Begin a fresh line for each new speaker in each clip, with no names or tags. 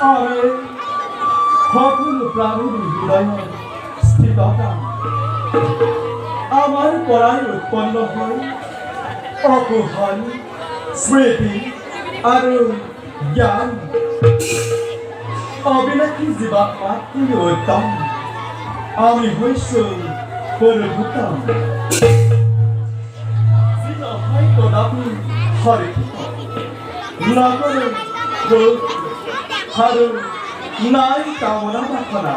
আমি সকলো প্রাণীর হৃদয়ত স্থিততা আমার পৰাই উৎপন্ন হয় অকুশল স্মৃতি আৰু জ্ঞান অবিনাশী জীৱাত্মা তিনি উত্তম আমি হৈছো পৰভূতম যি নহয় কদাপি হৰিত নকৰে ক্ৰোধ আৰু নাই কামনা বাসনা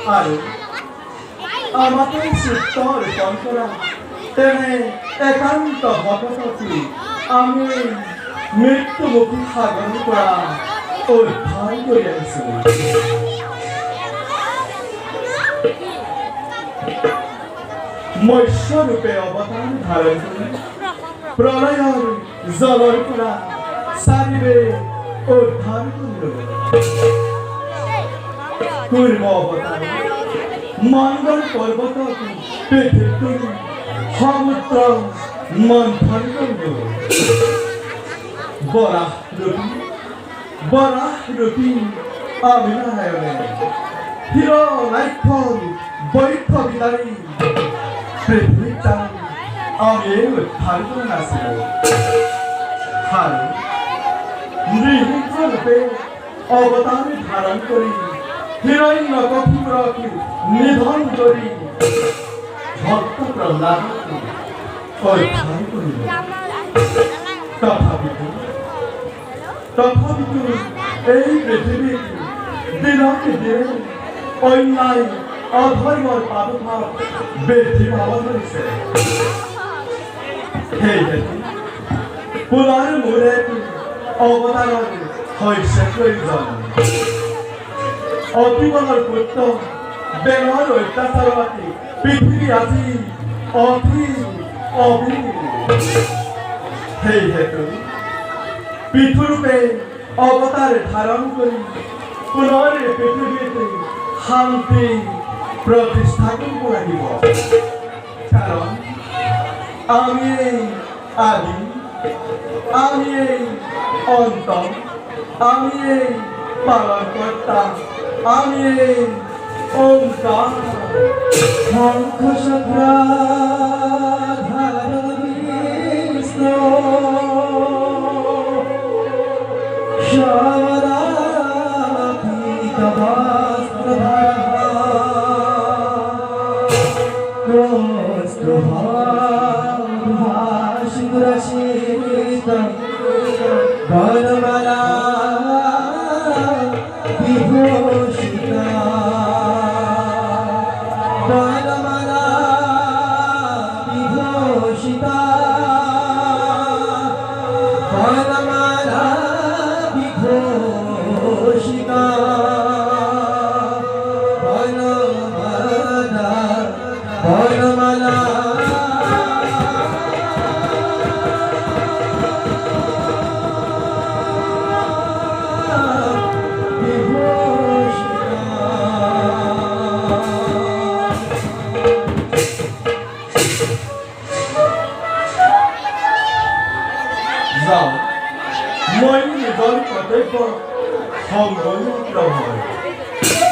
আৰু আমাকে চিত্ত ৰোপণ কৰা তেনে একান্ত ভকতটি আমি মৃত্যুমুখী সাগৰৰ পৰা উদ্ধাৰ কৰি আহিছো মৎস্যৰূপে অৱতাৰ ধাৰণ কৰি প্ৰলয়ৰ জলৰ পৰা চাৰিবে উদ্ধাৰ কৰিলো কুৰ্ম অৱতাৰ মংগল পৰ্বত পৃথিৱী সমুদ্ৰ মন্থন কৰিলো বৰাহ ৰূপী অভিনায়নে হিৰণ্যাক্ষৰ বৈথ বিলাৰী পৃথিৱীত আমি উদ্ধাৰ কৰি নাছিলো আৰু নৃসিংহৰূপে অৱতাৰ ধাৰণ কৰি হিৰণ্যকশিপুৰক নিধন কৰি ভক্ত প্ৰহ্লাদক উদ্ধাৰ কৰিলো তথাপিতো এই পৃথিৱীত দিনকে দিনে অন্যায় অধৰ্মৰ প্ৰাদুৰ্ভাৱ বৃদ্ধি পাব ধৰিছে সেইহেতু পুনৰ মূৰে অৱতাৰৰ হৈছে প্ৰয়োজন অতিবলৰ পুত্ৰ বেলৰ অত্যাচাৰবাদী পৃথিৱী আজি সেইহেতু পৃথুৰূপে অৱতাৰ ধাৰণ কৰি পুনৰ পৃথিৱীত শান্তি প্ৰতিষ্ঠা কৰিব লাগিব কাৰণ আমি আদি আমি অন্ত আমি পালনকৰ্তা আমি ওঙ্কার শঙ্খ চক্র বিষ্ণু বনমালা বিভূষিতা বনমালা বিভূষিতা বনমালা বিভূষিতা বনমালা মই নিজৰ কৰ্তব্য সংগঠিত হয়